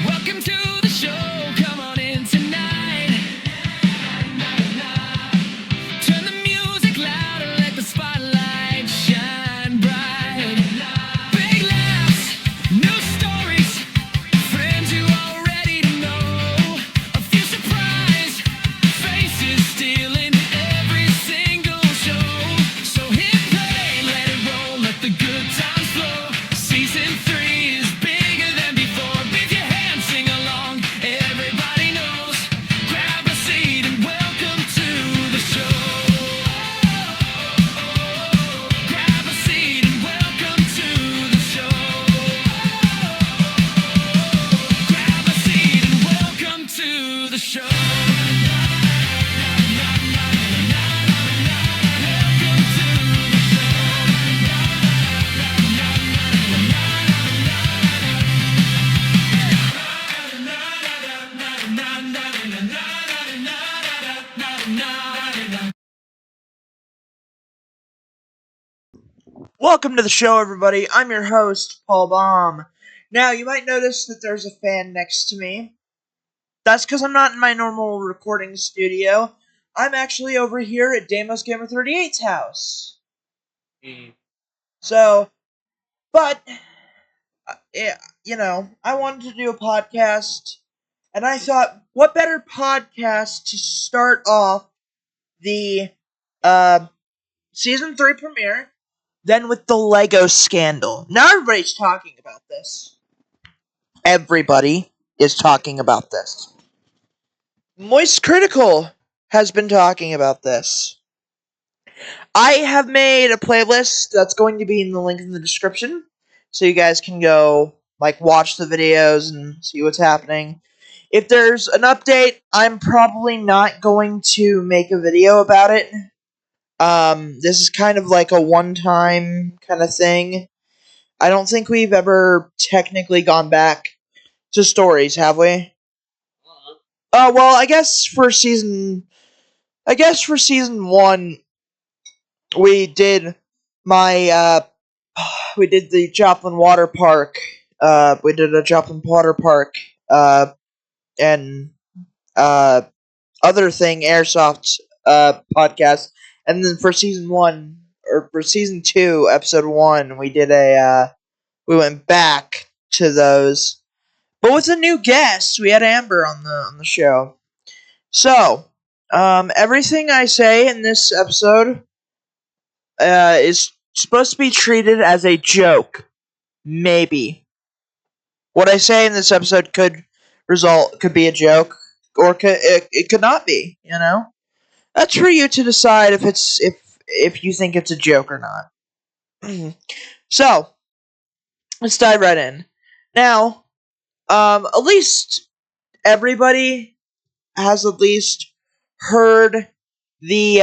Welcome to the show, come on in tonight. Turn the music louder, let the spotlight shine bright. Big laughs, new stories, friends you already know. A few surprise faces still in every single show. So hit play, let it roll, let the good times flow. Season 3 is bigger than before. Beat your hands, sing along, everybody knows. Grab a seat and welcome to the show. Grab a seat and welcome to the show. Grab a seat and welcome to the show. Welcome to the show, everybody. I'm your host, Paul Baum. Now, you might notice that there's a fan next to me. That's because I'm not in my normal recording studio. I'm actually over here at Damos Gamer 38's house. So, but, I wanted to do a podcast, and I thought, what better podcast to start off the Season 3 premiere than with the Lego scandal. Now everybody's talking about this. Everybody is talking about this. Moist Critical has been talking about this. I have made a playlist that's going to be in the link in the description, so you guys can go, watch the videos and see what's happening. If there's an update, I'm probably not going to make a video about it. This is kind of like a one-time kind of thing. I don't think we've ever technically gone back to stories, have we? Well, I guess for season 1, we did we did the Joplin Water Park. We did a Joplin Water Park, and other thing, Airsoft, podcast. And then for season 1, or for season 2, episode 1, we did we went back to those. But with a new guest, we had Amber on the show. So, everything I say in this episode is supposed to be treated as a joke. Maybe. What I say in this episode could be a joke, or it could not be, That's for you to decide if you think it's a joke or not. So, let's dive right in. Now, at least everybody has at least heard the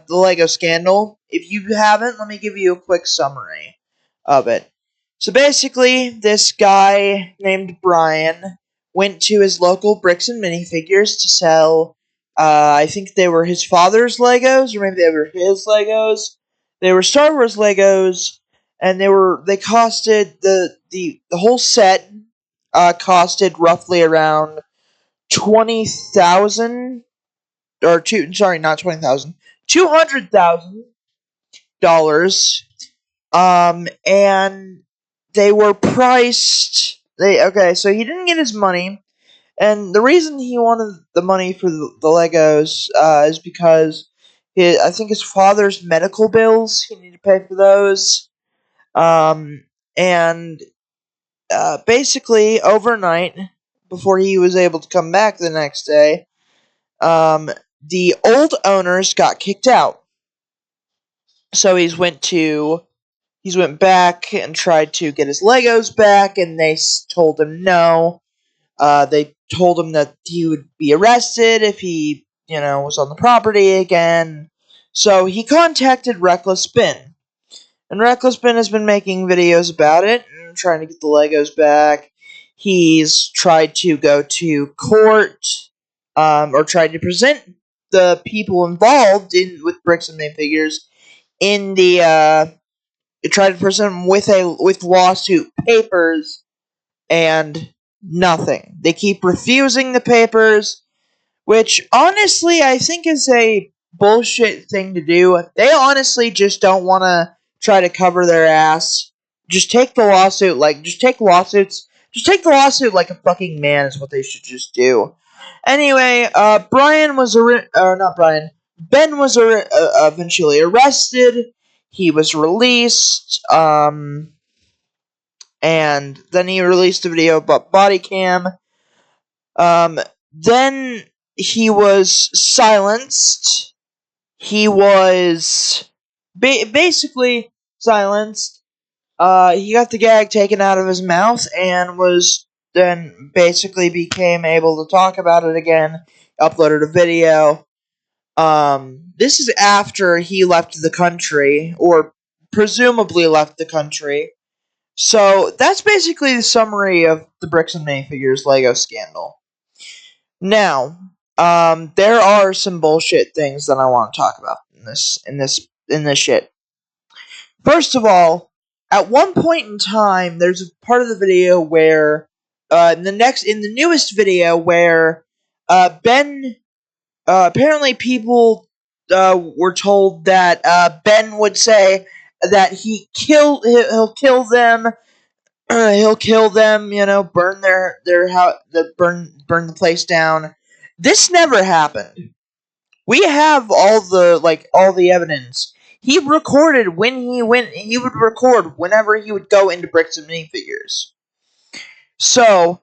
Lego scandal. If you haven't, let me give you a quick summary of it. So basically, this guy named Brian went to his local Bricks and Minifigures to sell. I think they were his father's Legos, or maybe they were his Legos. They were Star Wars Legos, and they costed the whole set costed roughly around $20,000, or not $200,000. And they were priced. So he didn't get his money, and the reason he wanted the money for the Legos is because I think his father's medical bills. He needed to pay for those. And basically overnight, before he was able to come back the next day, the old owners got kicked out. So he went back and tried to get his Legos back, and they told him no. They told him that he would be arrested if he, was on the property again. So he contacted Reckless Bin. And Reckless Bin has been making videos about it and trying to get the Legos back. He's tried to go to court, or tried to present the people involved in with bricks and minifigures in the tried to present them with lawsuit papers, and nothing. They keep refusing the papers, which honestly I think is a bullshit thing to do. They honestly just don't want to try to cover their ass. Just take the lawsuit, just take the lawsuit like a fucking man is what they should just do. Anyway, Ben was eventually arrested. He was released, and then he released a video about body cam. Then he was silenced. He was basically silenced. He got the gag taken out of his mouth and was then basically became able to talk about it again. Uploaded a video. This is after he left the country, or presumably left the country. So that's basically the summary of the Bricks and Minifigures Lego scandal. Now, there are some bullshit things that I want to talk about in this shit. First of all, at one point in time, there's a part of the video where, in the newest video where, Ben, apparently people, were told that, Ben would say that he'll kill them, he'll kill them, burn their house, burn the place down. This never happened. We have all the evidence. He recorded when he would record whenever he would go into Bricks and Minifigures. So,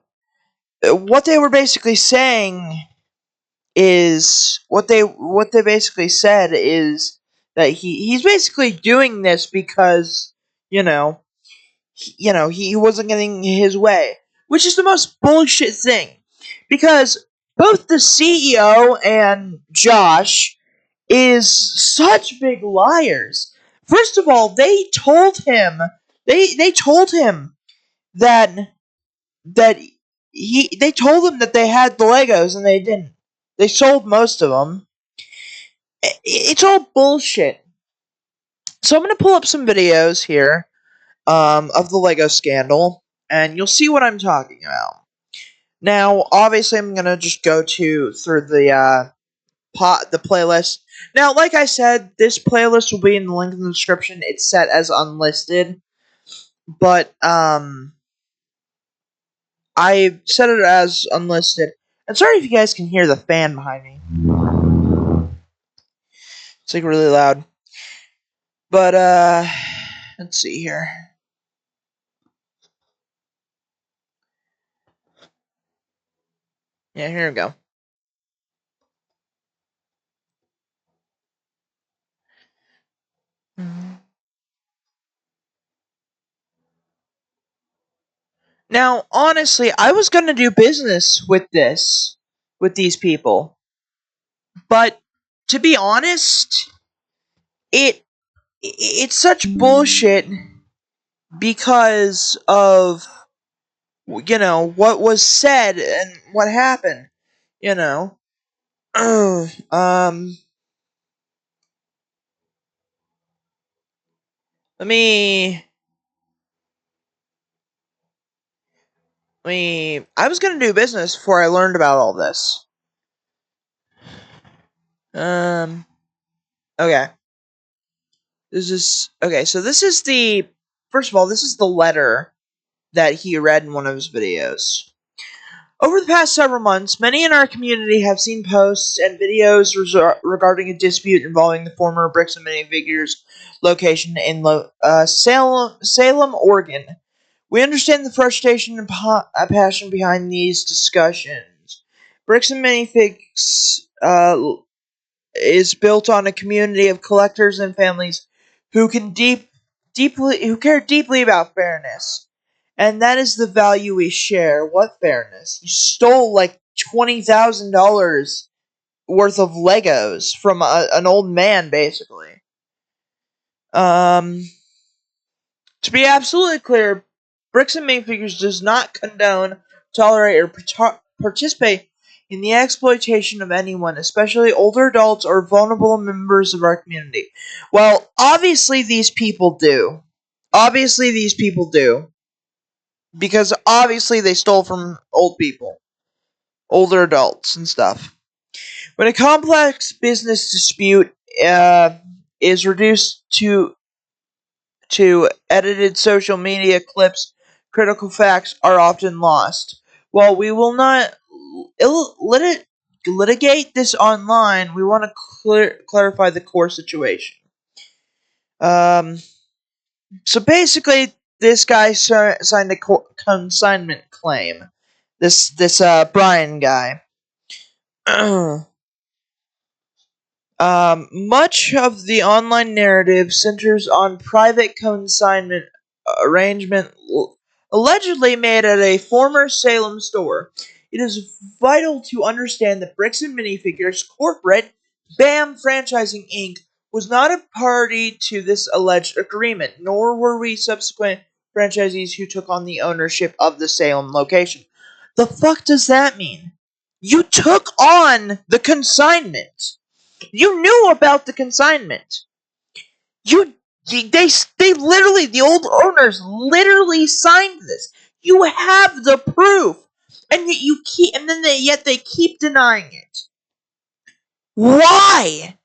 what they were basically saying is, what they basically said is that he's basically doing this because, he wasn't getting his way. Which is the most bullshit thing. Because both the CEO and Josh is such big liars. First of all, they told him that they told him that they had the Legos and they didn't. They sold most of them. It's all bullshit. So I'm gonna pull up some videos here, of the Lego scandal, and you'll see what I'm talking about. Now, obviously, I'm gonna just go through the playlist. Now, like I said, this playlist will be in the link in the description. It's set as unlisted, but I set it as unlisted. And sorry if you guys can hear the fan behind me. It's like really loud. But let's see here. Yeah, here we go. Now, honestly, I was gonna do business with these people, but to be honest, it's such bullshit because of what was said and what happened. Let me. I was gonna do business before I learned about all this. Okay. So this is the. First of all, this is the letter that he read in one of his videos. Over the past several months, many in our community have seen posts and videos regarding a dispute involving the former Bricks and Minifigures location in Salem, Oregon. We understand the frustration and passion behind these discussions. Bricks and Minifigs is built on a community of collectors and families who care deeply about fairness. And that is the value we share. What fairness? You stole like $20,000 worth of Legos from an old man, basically. To be absolutely clear, Bricks and Minifigures does not condone, tolerate, or participate in the exploitation of anyone, especially older adults or vulnerable members of our community. Well, obviously these people do. Obviously these people do. Because obviously they stole from old people. Older adults and stuff. When a complex business dispute is reduced to edited social media clips, critical facts are often lost. While we will not litigate this online, we want to clarify the core situation. So basically, this guy signed a consignment claim. This Brian guy. Much of the online narrative centers on private consignment arrangement allegedly made at a former Salem store. It is vital to understand that Bricks and Minifigures Corporate, BAM Franchising Inc., was not a party to this alleged agreement, nor were we subsequent franchisees who took on the ownership of the Salem location. The fuck does that mean? You took on the consignment. You knew about the consignment. They literally, the old owners literally signed this. You have the proof, and yet they keep denying it. Why?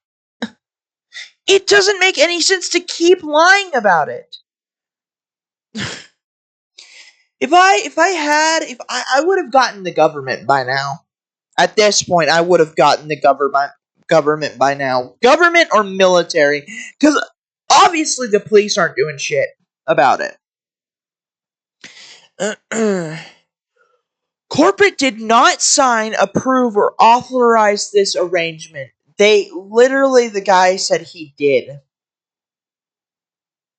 It doesn't make any sense to keep lying about it. I would have gotten the government by now. At this point, I would have gotten the government by now. Government or military. Because obviously the police aren't doing shit about it. Corporate did not sign, approve, or authorize this arrangement. The guy said he did.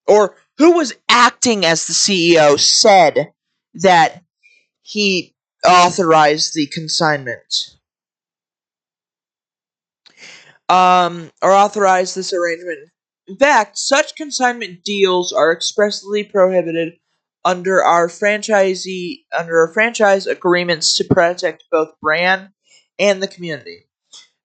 Or who was acting as the CEO said that he authorized the consignment. Or authorized this arrangement. In fact, such consignment deals are expressly prohibited under our franchise agreements to protect both brand and the community.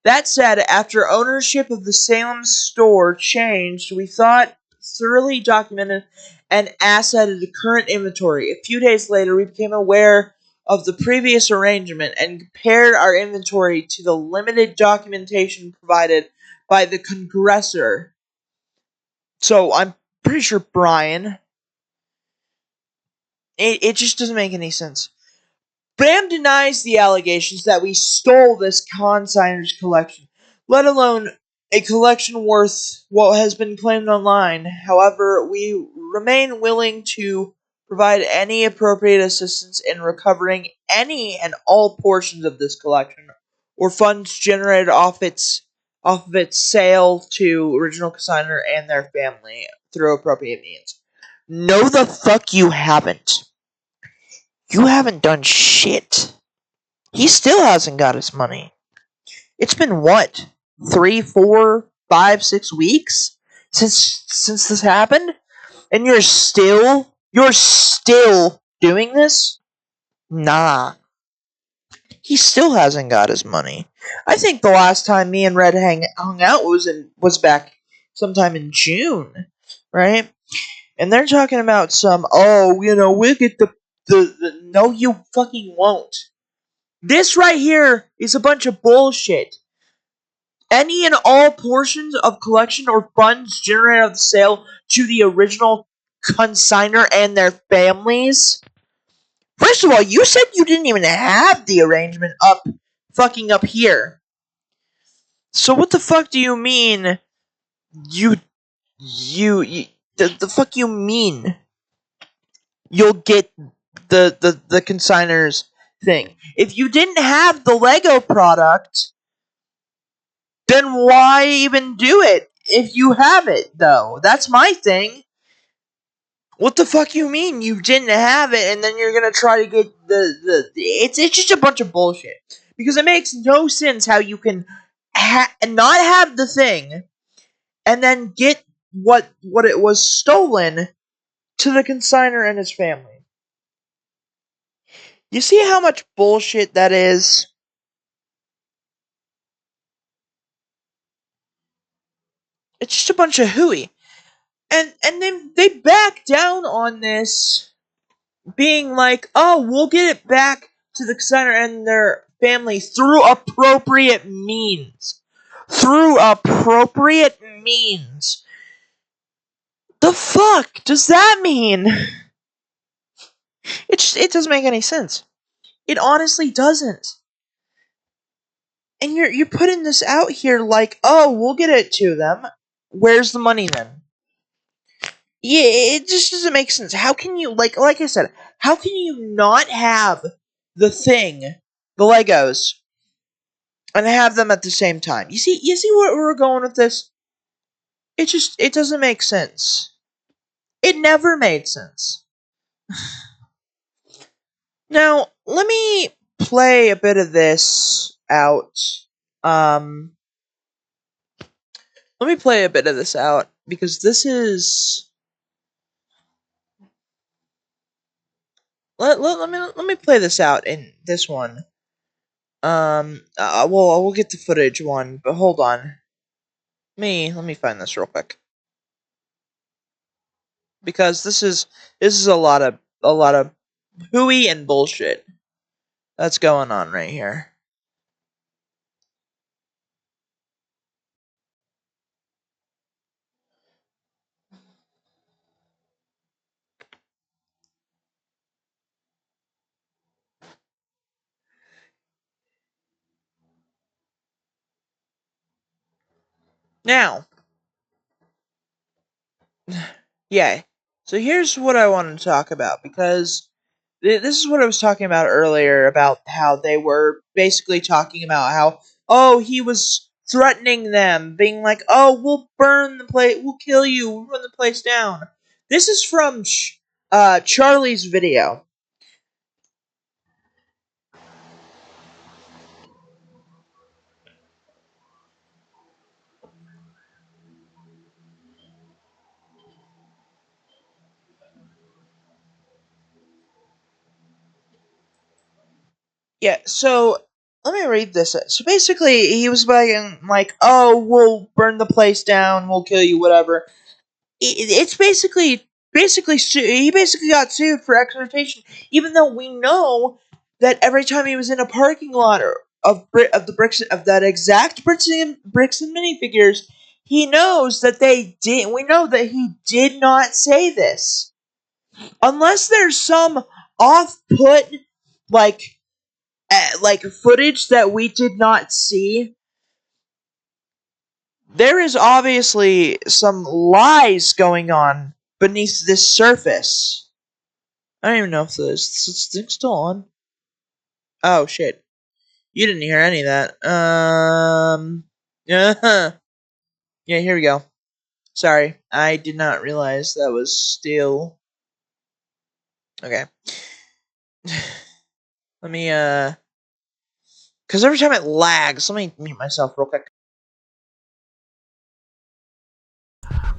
That said, after ownership of the Salem store changed, we thought thoroughly documented and assetted the current inventory. A few days later, we became aware of the previous arrangement and compared our inventory to the limited documentation provided by the congressor. So I'm pretty sure Brian. It just doesn't make any sense. Bram denies the allegations that we stole this consigner's collection, let alone a collection worth what has been claimed online. However, we remain willing to provide any appropriate assistance in recovering any and all portions of this collection or funds generated off of its sale to original consigner and their family through appropriate means. No, the fuck you haven't. You haven't done shit. He still hasn't got his money. It's been what? 3, 4, 5, 6 weeks since this happened? And you're still doing this? Nah. He still hasn't got his money. I think the last time me and Red hung out was back sometime in June, right? And they're talking about we'll get the no, you fucking won't. This right here is a bunch of bullshit. Any and all portions of collection or funds generated of the sale to the original consigner and their families. First of all, you said you didn't even have the arrangement up here. So what the fuck do you mean? The fuck you mean? You'll get the consigner's thing. If you didn't have the Lego product, then why even do it? If you have it, though. That's my thing. What the fuck you mean you didn't have it and then you're gonna try to get it's just a bunch of bullshit. Because it makes no sense how you can not have the thing and then get what it was stolen to the consigner and his family. You see how much bullshit that is? It's just a bunch of hooey. And then they back down on this, being like, oh, we'll get it back to the center and their family through appropriate means. Through appropriate means. The fuck does that mean? It doesn't make any sense. It honestly doesn't. And you're putting this out here like, oh, we'll get it to them. Where's the money then? Yeah, it just doesn't make sense. How can you, like I said, how can you not have the thing, the Legos, and have them at the same time? You see where we're going with this? It doesn't make sense. It never made sense. Now, let me play a bit of this out. Um, Let me play a bit of this out, because this is. Let me play this out in this one. We'll get the footage one, but hold on. Let me find this real quick, because this is a lot of hooey and bullshit that's going on right here. Now, yeah. So here's what I want to talk about, because this is what I was talking about earlier, about how they were basically talking about how, oh, he was threatening them, being like, oh, we'll burn the place, we'll kill you, we'll run the place down. This is from Charlie's video. Yeah, so let me read this. So basically, he was begging, like, oh, we'll burn the place down, we'll kill you, whatever. It's basically he basically got sued for extortion, even though we know that every time he was in a parking lot of the bricks of that exact bricks and minifigures, he knows that they did. We know that he did not say this, unless there's some off put, like like footage that we did not see. There is obviously some lies going on beneath this surface. I don't even know if this thing's still on. Oh shit! You didn't hear any of that. Yeah, yeah. Here we go. Sorry, I did not realize that was still. Okay. Let me because every time it lags, let me mute myself real quick.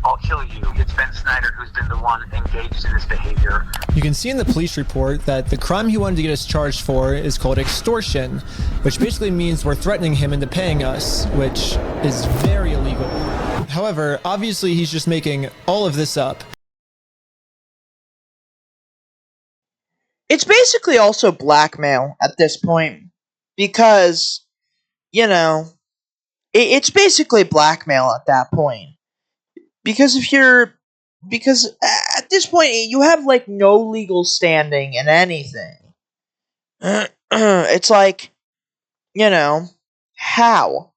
I'll kill you. It's Ben Snyder who's been the one engaged in this behavior. You can see in the police report that the crime he wanted to get us charged for is called extortion, which basically means we're threatening him into paying us, which is very illegal. However, obviously he's just making all of this up. It's basically also blackmail at this point, because, you know, it's basically blackmail at that point. Because because at this point you have like no legal standing in anything. It's like, how?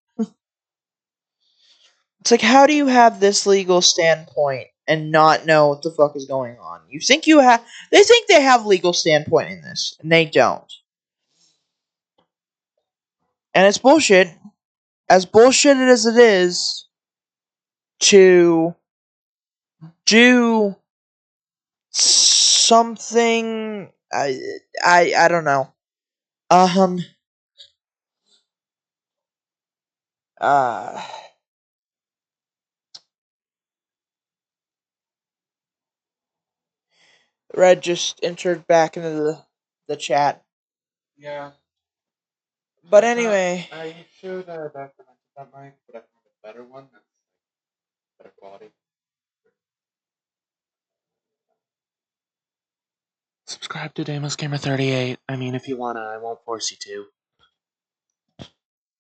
It's like, how do you have this legal standpoint and not know what the fuck is going on? You think you have? They think they have legal standpoint in this, and they don't. And it's bullshit. As bullshitted as it is to do something, I don't know. Um. Uh. Red just entered back into the chat. Yeah. But anyway, I should document that mic, but I found a better one that's better quality. Subscribe to Damos Gamer 38. I mean, if you wanna, I won't force you to.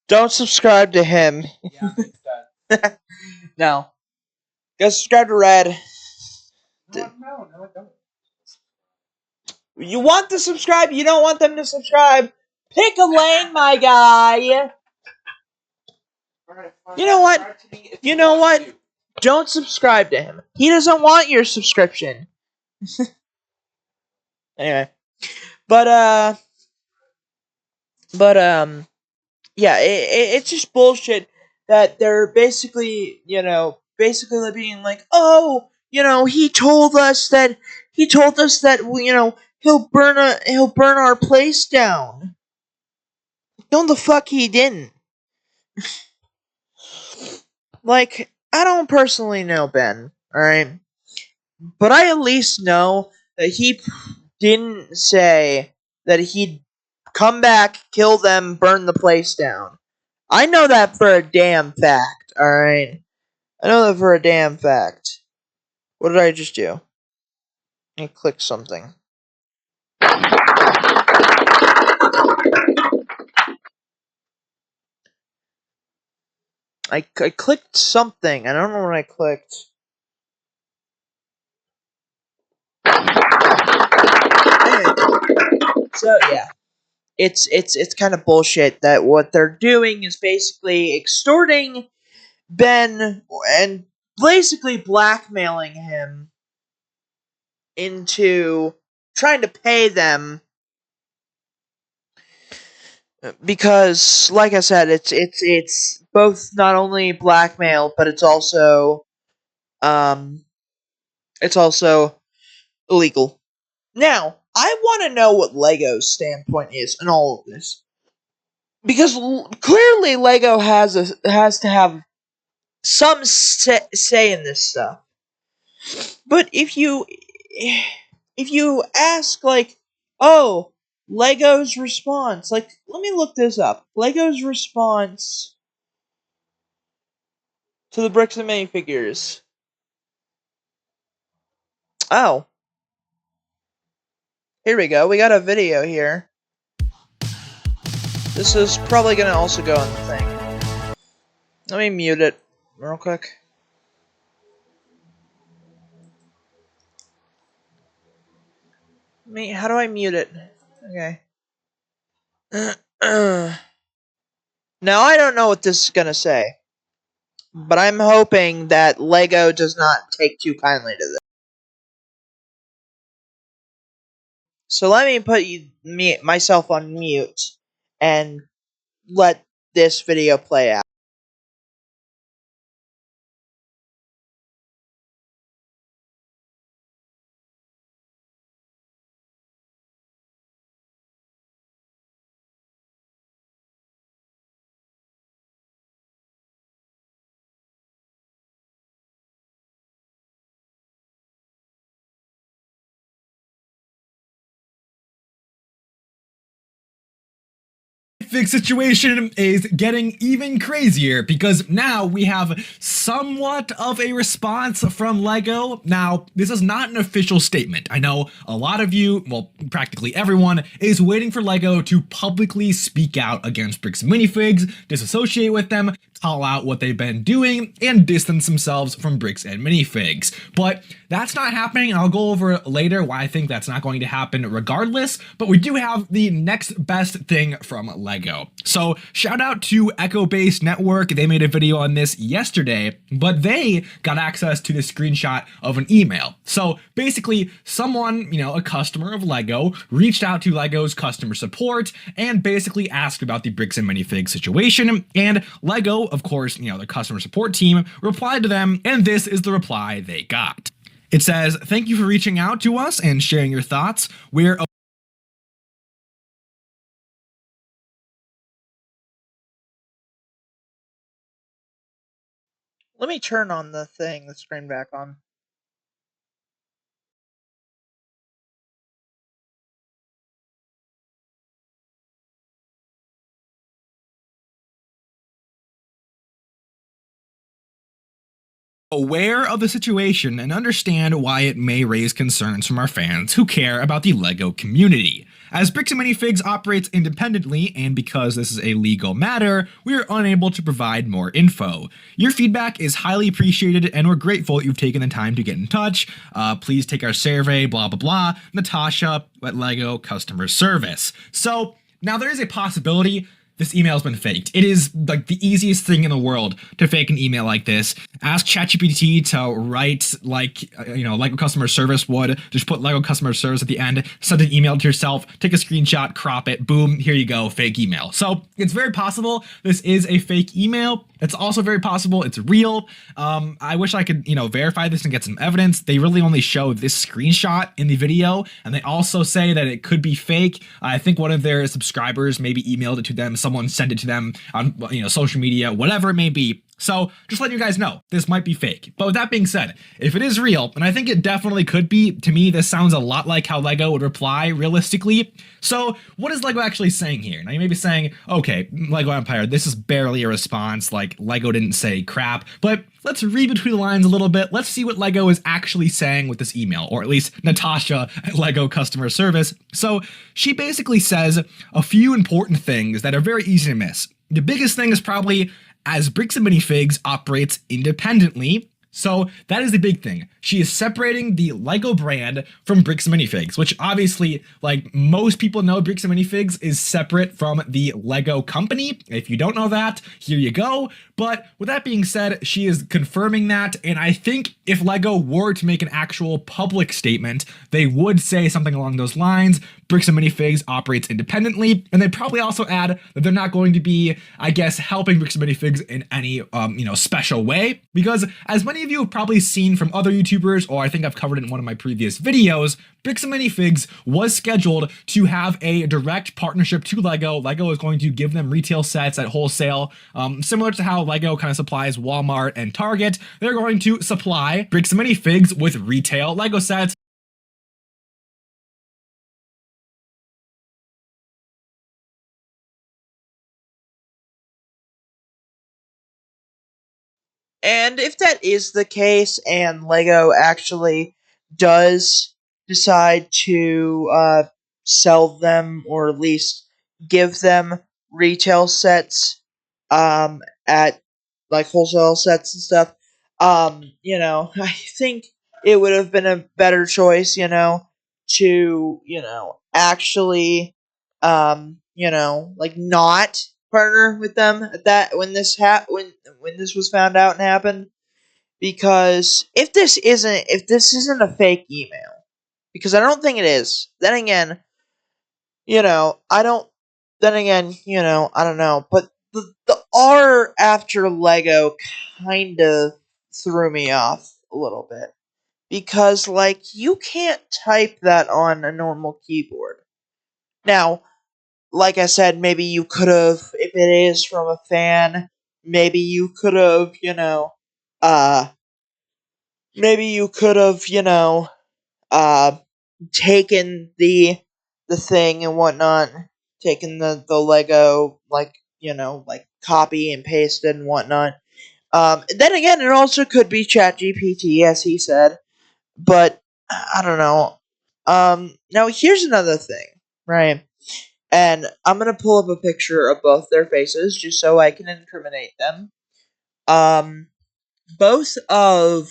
don't subscribe to him. Yeah, makes sense. No. Go subscribe to Red. No, I don't. You want to subscribe, you don't want them to subscribe. Pick a lane, my guy. Alright, fine. You know what? Subscribe to me if You know want what? to. Don't subscribe to him. He doesn't want your subscription. Anyway. But yeah, it's just bullshit that they're basically, basically being like, oh, he told us that he'll burn our place down. No, the fuck he didn't. Like, I don't personally know Ben, alright? But I at least know that he didn't say that he'd come back, kill them, burn the place down. I know that for a damn fact, alright? I know that for a damn fact. What did I just do? I clicked something. I clicked something. I don't know what I clicked. Anyway, so yeah. It's kind of bullshit that what they're doing is basically extorting Ben and basically blackmailing him into trying to pay them because, like I said, it's both not only blackmail, but um it's also illegal. Now, I want to know what Lego's standpoint is in all of this, because clearly Lego has to have some say in this stuff. But if you ask, like, oh, Lego's response, like, let me look this up. Lego's response to the bricks and minifigures. Oh, here we go. We got a video here. This is probably gonna also go on the thing. Let me mute it real quick. How do I mute it? Okay. Now I don't know what this is gonna say, but I'm hoping that Lego does not take too kindly to this. So let me put myself on mute and let this video play out. Fix situation is getting even crazier because now we have somewhat of a response from Lego. Now, this is not an official statement. I know a lot of you, well, practically everyone, is waiting for Lego to publicly speak out against Bricks and Minifigs, disassociate with them, call out what they've been doing, and distance themselves from Bricks and Minifigs. But that's not happening, and I'll go over later why I think that's not going to happen regardless, but we do have the next best thing from Lego. So shout out to Echo Base Network. They made a video on this yesterday, but they got access to the screenshot of an email. So basically someone, a customer of Lego, reached out to Lego's customer support and basically asked about the Bricks and Minifigs situation, and Lego, of course, the customer support team, replied to them, and this is the reply they got. It says, "Thank you for reaching out to us and sharing your thoughts. We're Let me turn on the screen back on. aware of the situation and understand why it may raise concerns from our fans who care about the LEGO community. As Bricks and Minifigs operates independently, and because this is a legal matter, we are unable to provide more info. Your feedback is highly appreciated, and we're grateful that you've taken the time to get in touch. Please take our survey, blah, blah, blah. Natasha at LEGO Customer Service. So, now there is a possibility this email has been faked. It is like the easiest thing in the world to fake an email like this. Ask ChatGPT to write like, LEGO customer service would. Just put LEGO customer service at the end, send an email to yourself, take a screenshot, crop it, boom, here you go, fake email. So it's very possible this is a fake email. It's also very possible it's real. I wish I could, verify this and get some evidence. They really only show this screenshot in the video, and they also say that it could be fake. I think one of their subscribers maybe emailed it to them. Someone sent it to them on, social media, whatever it may be. So just letting you guys know, this might be fake. But with that being said, if it is real, and I think it definitely could be, to me, this sounds a lot like how LEGO would reply realistically. So what is LEGO actually saying here? Now you may be saying, okay, LEGO Empire, this is barely a response, like LEGO didn't say crap, but let's read between the lines a little bit. Let's see what LEGO is actually saying with this email, or at least Natasha at LEGO Customer Service. So she basically says a few important things that are very easy to miss. The biggest thing is probably, as Bricks and Minifigs operates independently. So that is the big thing. She is separating the LEGO brand from Bricks and Minifigs, which obviously, like most people know, Bricks and Minifigs is separate from the LEGO company. If you don't know that, here you go. But with that being said, she is confirming that, and I think if LEGO were to make an actual public statement, they would say something along those lines. Bricks and Minifigs operates independently, and they'd probably also add that they're not going to be, I guess, helping Bricks and Minifigs in any, special way. Because as many of you have probably seen from other YouTubers, or I think I've covered it in one of my previous videos, Bricks and Minifigs was scheduled to have a direct partnership to LEGO. LEGO is going to give them retail sets at wholesale, similar to how LEGO kind of supplies Walmart and Target. They're going to supply Bricks and Minifigs with retail LEGO sets. And if that is the case, and LEGO actually does decide to sell them, or at least give them retail sets at like wholesale sets and stuff, I think it would have been a better choice, to actually, like not partner with them at that when this was found out and happened, because if this isn't a fake email, because I don't think it is. I don't. Then again, I don't know. But the R after Lego kind of threw me off a little bit, because you can't type that on a normal keyboard. Now, like I said, maybe you could have, if it is from a fan, maybe you could have, uh, taken the thing and whatnot, taken the Lego, copy and pasted and whatnot. Then again, it also could be ChatGPT, as he said, but I don't know. Now here's another thing, right? And I'm gonna pull up a picture of both their faces just so I can incriminate them. Both of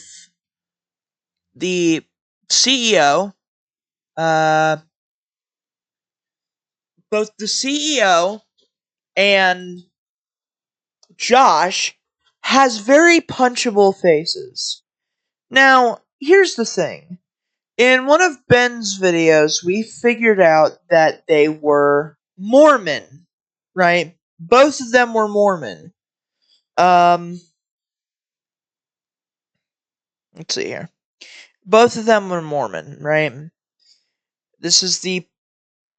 the CEO, uh, both the CEO and Josh has very punchable faces. Now, here's the thing. In one of Ben's videos, we figured out that they were Mormon, right? Both of them were Mormon. Let's see here. Both of them were Mormon, right? This is the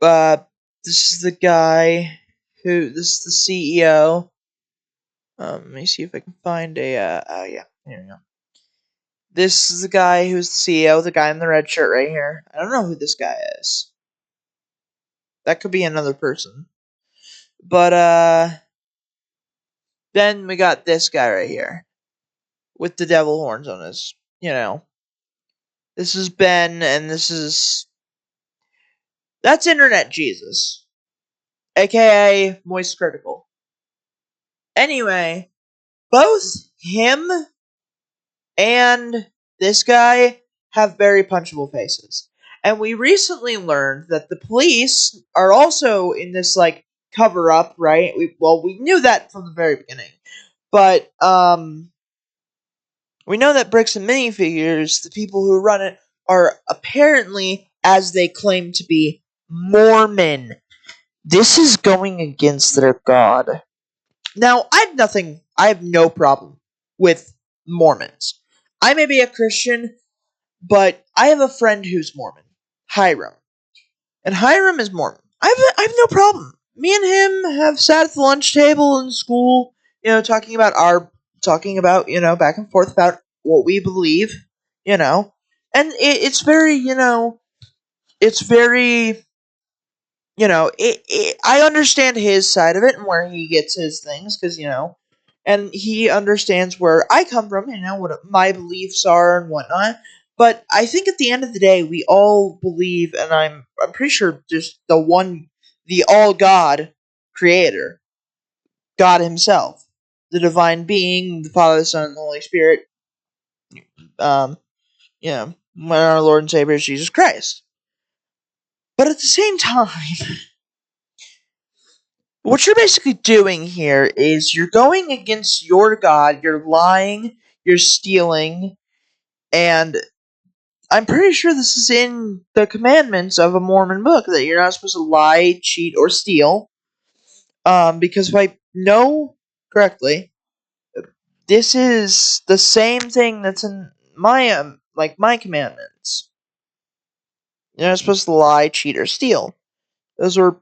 guy this is the CEO. Let me see if I can find a yeah, here we go. This is the guy who's the CEO, the guy in the red shirt right here. I don't know who this guy is. That could be another person. But then we got this guy right here, with the devil horns on his, you know. This is Ben, and that's Internet Jesus, aka Moist Critical. Anyway, both him and this guy have very punchable faces. And we recently learned that the police are also in this, like, cover up, right? We knew that from the very beginning. But we know that Bricks and Minifigures, the people who run it, are apparently, as they claim to be, Mormon. This is going against their god. Now, I have no problem with Mormons. I may be a Christian, but I have a friend who's Mormon, Hiram. And Hiram is Mormon. I have no problem. Me and him have sat at the lunch table in school, talking about, back and forth about what we believe, and it's very, it's very, I understand his side of it and where he gets his things, because, and he understands where I come from, what my beliefs are and whatnot. But I think at the end of the day, we all believe, and I'm pretty sure just the all God creator, God himself, the divine being, the Father, the Son, and the Holy Spirit, um, when our Lord and Savior is Jesus Christ. But at the same time, what you're basically doing here is you're going against your God, you're lying, you're stealing, and I'm pretty sure this is in the commandments of a Mormon book that you're not supposed to lie, cheat, or steal. Because if I know correctly, this is the same thing that's in my commandments. You're not supposed to lie, cheat, or steal. Those were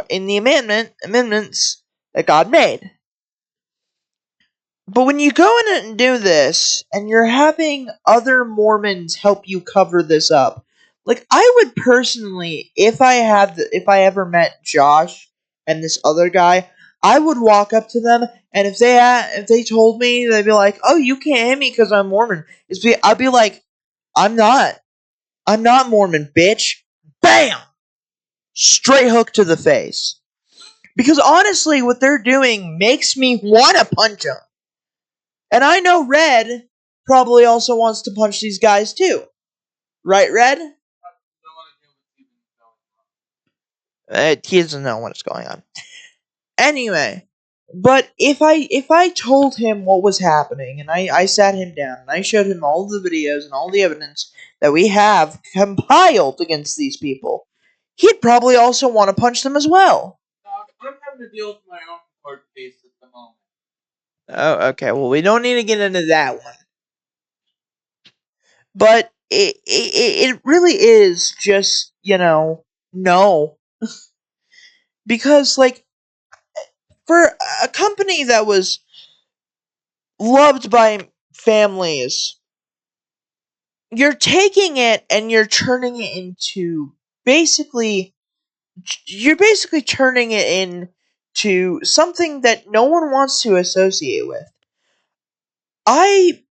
in the amendments that God made. But when you go in and do this, and you're having other Mormons help you cover this up, like, I would personally, if I ever met Josh and this other guy, I would walk up to them, and if they told me, they'd be like, "Oh, you can't hit me because I'm Mormon," I'd be like, I'm not Mormon, bitch." Bam! Straight hook to the face. Because honestly, what they're doing makes me want to punch them. And I know Red probably also wants to punch these guys too. Right, Red? He doesn't know what's going on. Anyway, but if I told him what was happening, and I sat him down, and I showed him all the videos and all the evidence that we have compiled against these people, he'd probably also want to punch them as well. I'm having to deal with my own court case at the moment. Oh, okay. Well, we don't need to get into that one. But it really is just, no. Because, like, for a company that was loved by families, you're taking it and you're turning it into you're basically turning it into something that no one wants to associate with.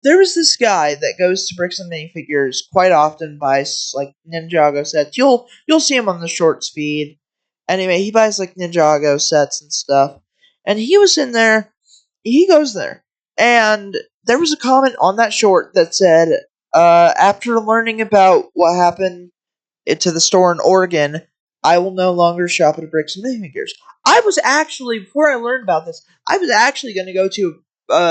There was this guy that goes to Bricks and Minifigures quite often, buys like Ninjago sets. You'll see him on the shorts feed. Anyway, he buys like Ninjago sets and stuff. And he was in there. He goes there, and there was a comment on that short that said, "After learning about what happened to the store in Oregon, I will no longer shop at Bricks and Minifigures." I was actually, before I learned about this, I was actually going to go to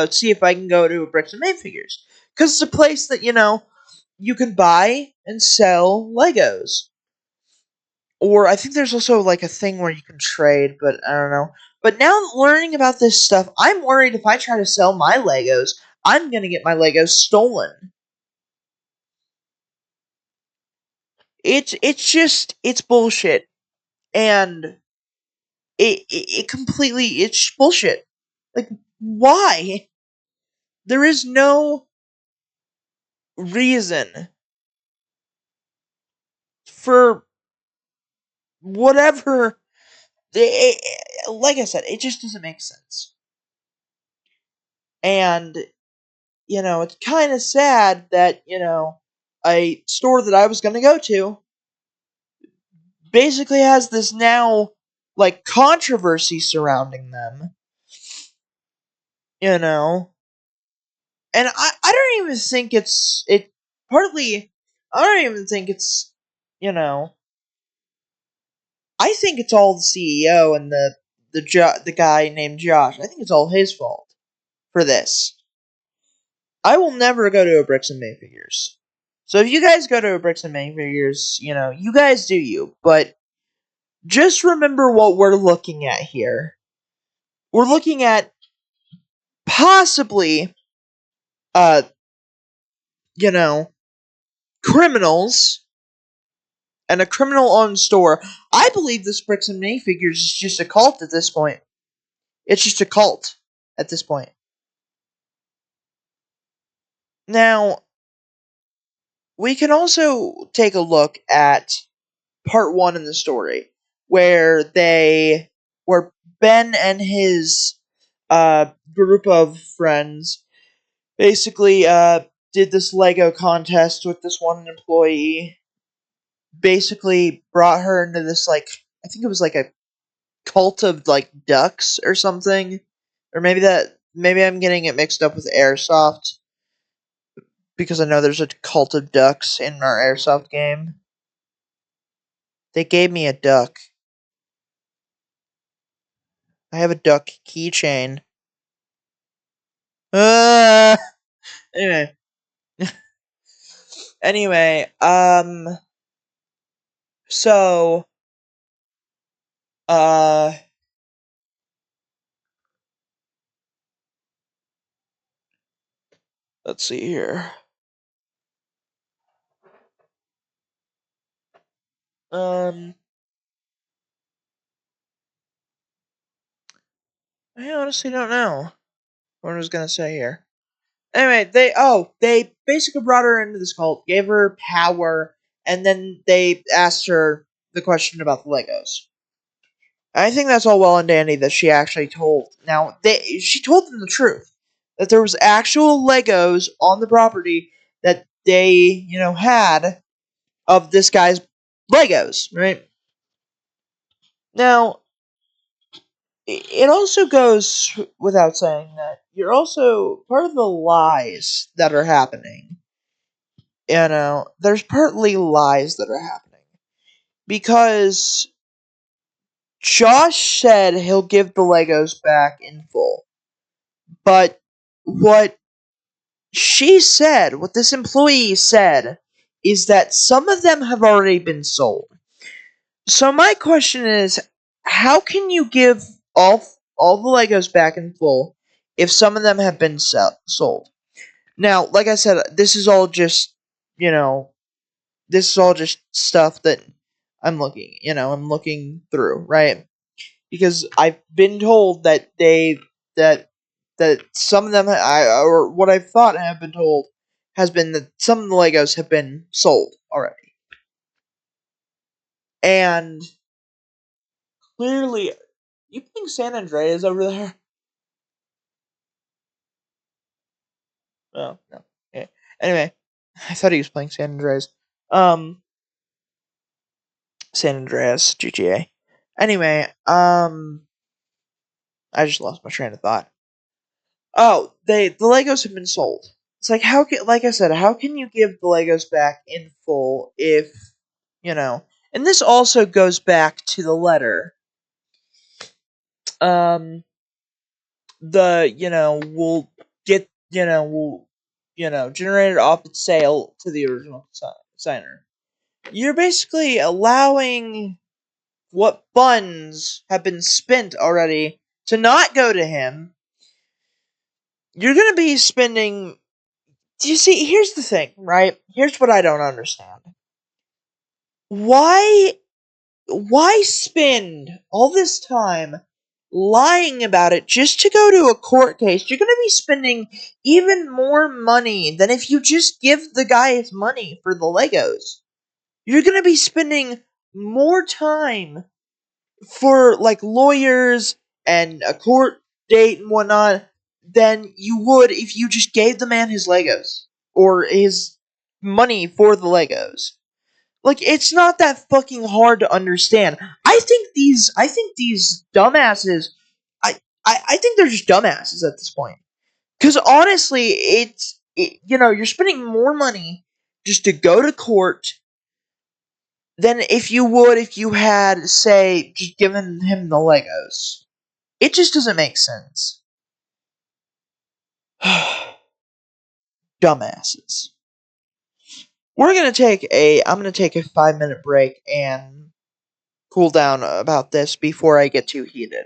see if I can go to a Bricks and Minifigures, because it's a place that you can buy and sell Legos. Or I think there's also like a thing where you can trade, but I don't know. But now learning about this stuff, I'm worried if I try to sell my Legos, I'm gonna get my Legos stolen. It's bullshit, and it completely, it's bullshit. Like, why? There is no reason for whatever. Like I said, it just doesn't make sense. And it's kind of sad that, a store that I was going to go to basically has this now, like, controversy surrounding them. You know? And I don't even think partly, I don't even think it's, you know, I think it's all the CEO and the guy named Josh. I think it's all his fault for this. I will never go to a Bricks and Mayfigures. So if you guys go to a Bricks and Mayfigures, you guys do you. But just remember what we're looking at here. We're looking at possibly, uh, criminals and a criminal-owned store. I believe this Bricks and Mayfigures is just a cult at this point. It's just a cult at this point. Now, we can also take a look at part 1 in the story, where Ben and his group of friends basically did this Lego contest with this one employee. Basically brought her into this, like, I think it was like a cult of, like, ducks or something. Or maybe I'm getting it mixed up with Airsoft, because I know there's a cult of ducks in our Airsoft game. They gave me a duck. I have a duck keychain. Anyway. Anyway, so, let's see here. I honestly don't know what I was gonna say here. Anyway, they basically brought her into this cult, gave her power, and then they asked her the question about the Legos. I think that's all well and dandy that she actually told. Now, she told them the truth. That there was actual Legos on the property that they, had of this guy's Legos, right? Now, it also goes without saying that you're also part of the lies that are happening. There's partly lies that are happening. Because Josh said he'll give the Legos back in full. But what what this employee said, is that some of them have already been sold. So my question is, how can you give all the Legos back in full if some of them have been sold? Now, like I said, this is all just stuff that I'm looking through, right? Because I've been told that that some of them, or what I've thought have been told, has been that some of the Legos have been sold already. And clearly, you playing San Andreas over there? Oh, no. Yeah. Anyway, I thought he was playing San Andreas. San Andreas, GTA. Anyway, I just lost my train of thought. Oh, the Legos have been sold. It's like, like I said, how can you give the Legos back in full if, and this also goes back to the letter. Will get, will, generate it off its sale to the original signer. You're basically allowing what funds have been spent already to not go to him. You're going to be spending. Do you see? Here's the thing, right? Here's what I don't understand. Why spend all this time lying about it just to go to a court case? You're going to be spending even more money than if you just give the guy his money for the Legos. You're going to be spending more time for, like, lawyers and a court date and whatnot than you would if you just gave the man his Legos or his money for the Legos. Like, it's not that fucking hard to understand. I think these dumbasses, I think they're just dumbasses at this point. Because honestly, you're spending more money just to go to court than if you would if you had, say, just given him the Legos. It just doesn't make sense. Dumbasses. I'm gonna take a 5-minute break and cool down about this before I get too heated.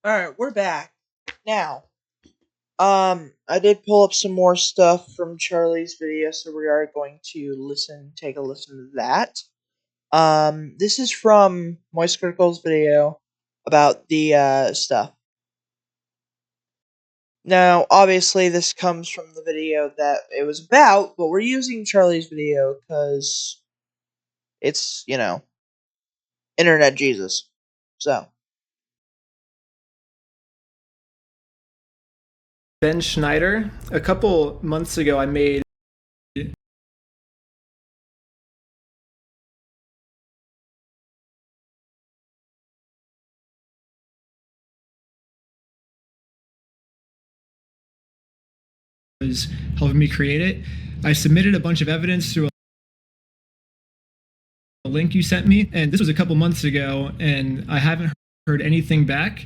Alright, we're back. Now, I did pull up some more stuff from Charlie's video, so we are going to take a listen to that. This is from Moist Critical's video about the, stuff. Now, obviously, this comes from the video that it was about, but we're using Charlie's video because it's, Internet Jesus. So. Ben Schneider. A couple months ago, I made was helping me create it. I submitted a bunch of evidence through a link you sent me, and this was a couple months ago, and I haven't heard anything back.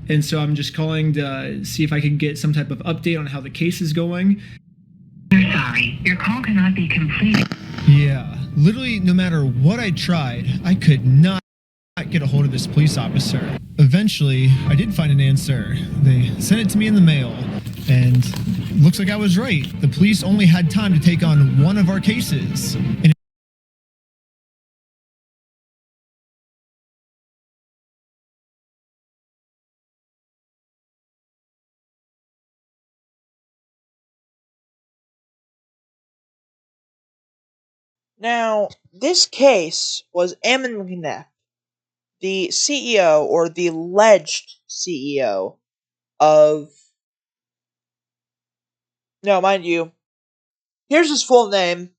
And so I'm just calling to see if I can get some type of update on how the case is going. sorry. Your call cannot be completed. Yeah, literally no matter what I tried, I could not get a hold of this police officer. Eventually, I did find an answer. They sent it to me in the mail, and looks like I was right. The police only had time to take on one of our cases. And Now, this case was Ammon McNeff, the CEO, or the alleged CEO of. No, mind you, here's his full name.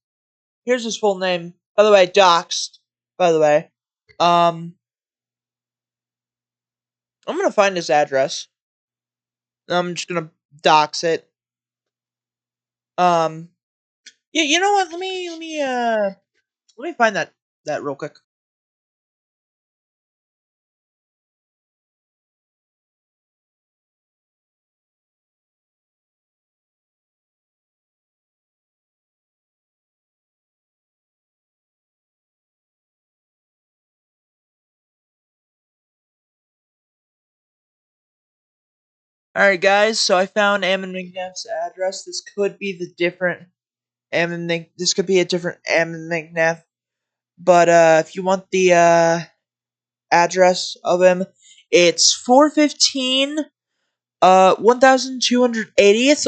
Here's his full name. By the way, doxed. By the way, I'm gonna find his address. I'm just gonna dox it. Yeah, you know what? Let me find that real quick. Alright, guys, so I found Ammon McNeff's address. This could be the different this could be a different Ammon McNeff. But if you want the address of him, it's 415 1280th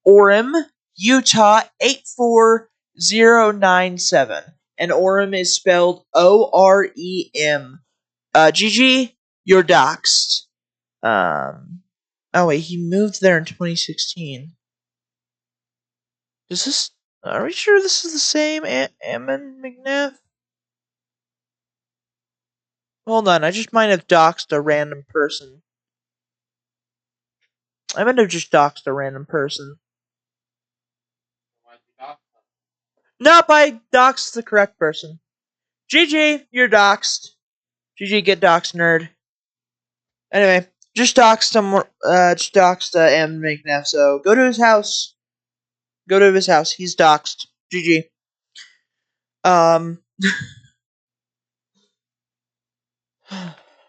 Orem, Utah 84097. And Orem is spelled OREM. GG, you're doxed. Oh wait, he moved there in 2016. Is this? Are we sure this is the same Ammon McNeff? Hold on, I just might have doxed a random person. I might have just doxed a random person. Nope, I doxed the correct person. GG, you're doxed. GG, get doxed, nerd. Anyway, just doxed him. Just doxed Ammon McNeff. So go to his house. Go to his house. He's doxed. GG.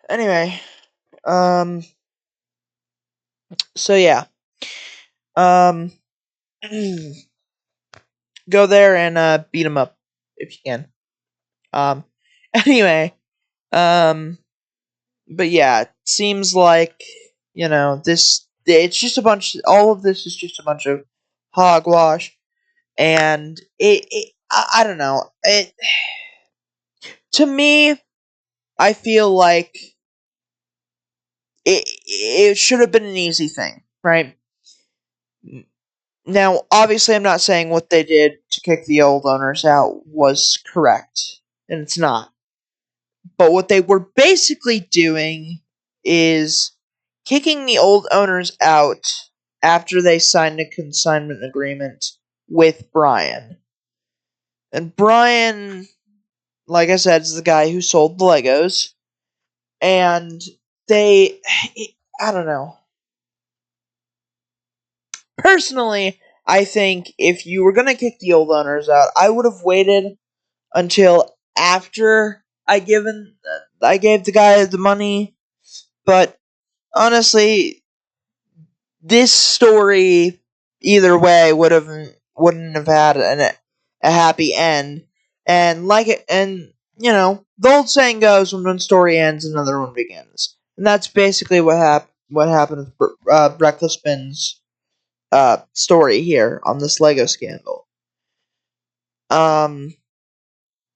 Anyway, so yeah, go there and beat him up if you can. Anyway, but yeah, it seems like this. It's just a bunch. All of this is just a bunch of hogwash, and I don't know. To me, I feel like it should have been an easy thing, right? Now, obviously, I'm not saying what they did to kick the old owners out was correct, and it's not. But what they were basically doing is kicking the old owners out after they signed a consignment agreement with Brian. And Brian, like I said, is the guy who sold the Legos. And I don't know. Personally, I think if you were going to kick the old owners out, I would have waited until after I gave the guy the money. But honestly, this story either way wouldn't have had a happy end. And the old saying goes, when one story ends, another one begins. And that's basically what happened with Reckless Ben's story here on this Lego scandal. And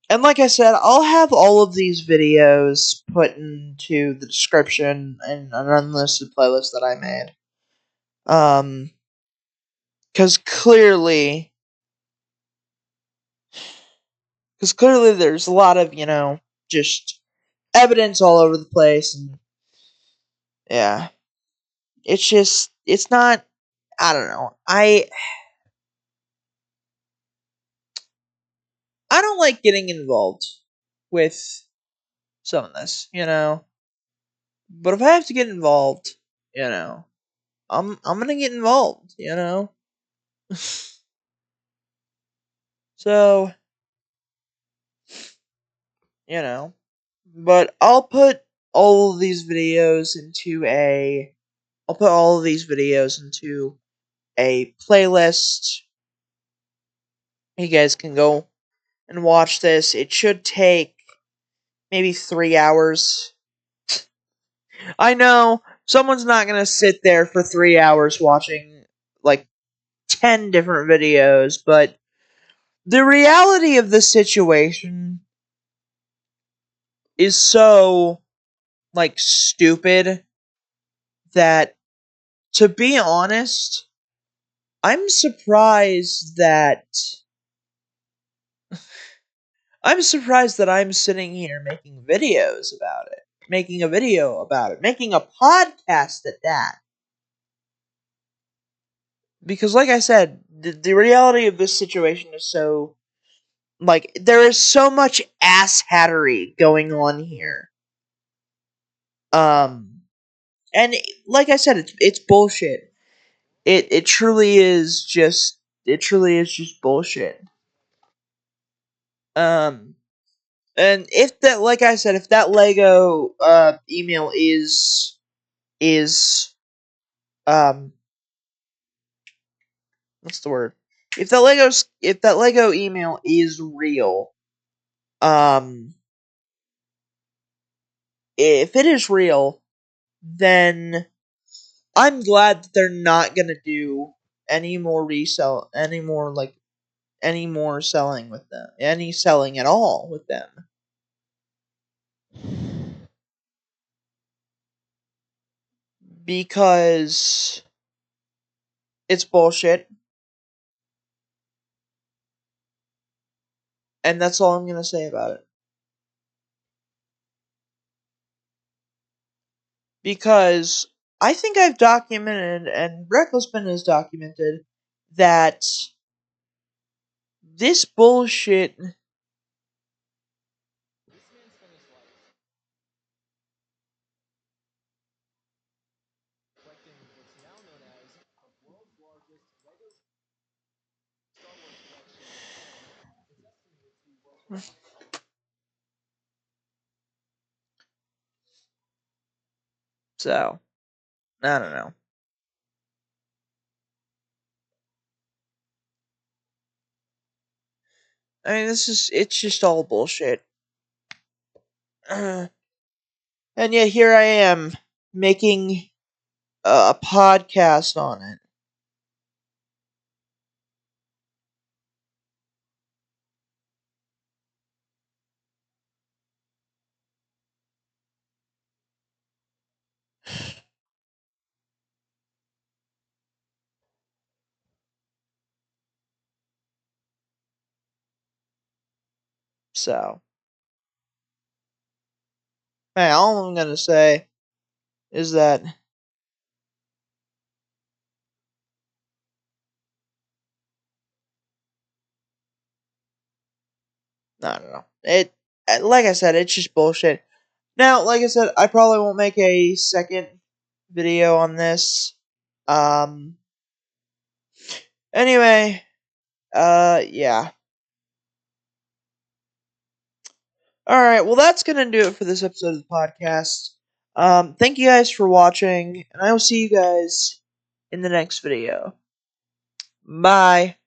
like I said, I'll have all of these videos put into the description in an unlisted playlist that I made. Because clearly there's a lot of, just evidence all over the place, and yeah. It's not, I don't know. I don't like getting involved with some of this, But if I have to get involved, I'm gonna get involved, So, but I'll put all of these videos into a playlist. You guys can go and watch this. It should take maybe 3 hours. I know someone's not going to sit there for 3 hours watching like 10 different videos, but the reality of the situation is so stupid that, to be honest, I'm surprised that I'm sitting here making a video about it, making a podcast at that. Because, like I said, the reality of this situation is so, there is so much asshattery going on here. And like I said, it's bullshit. It truly is just bullshit. And if that, like I said, if that Lego email is what's the word? If that Lego email is real, if it is real, then I'm glad that they're not gonna do any more selling with them, any selling at all with them. Because it's bullshit. And that's all I'm going to say about it. Because I think I've documented, and Recklessman has documented, that this bullshit so, I don't know. I mean, it's just all bullshit. And yet here I am, making a podcast on it. So, hey, all I'm going to say is that I don't know. Like I said, it's just bullshit. Now, like I said, I probably won't make a second video on this. Anyway, yeah. Alright, well, that's gonna do it for this episode of the podcast. Thank you guys for watching, and I will see you guys in the next video. Bye.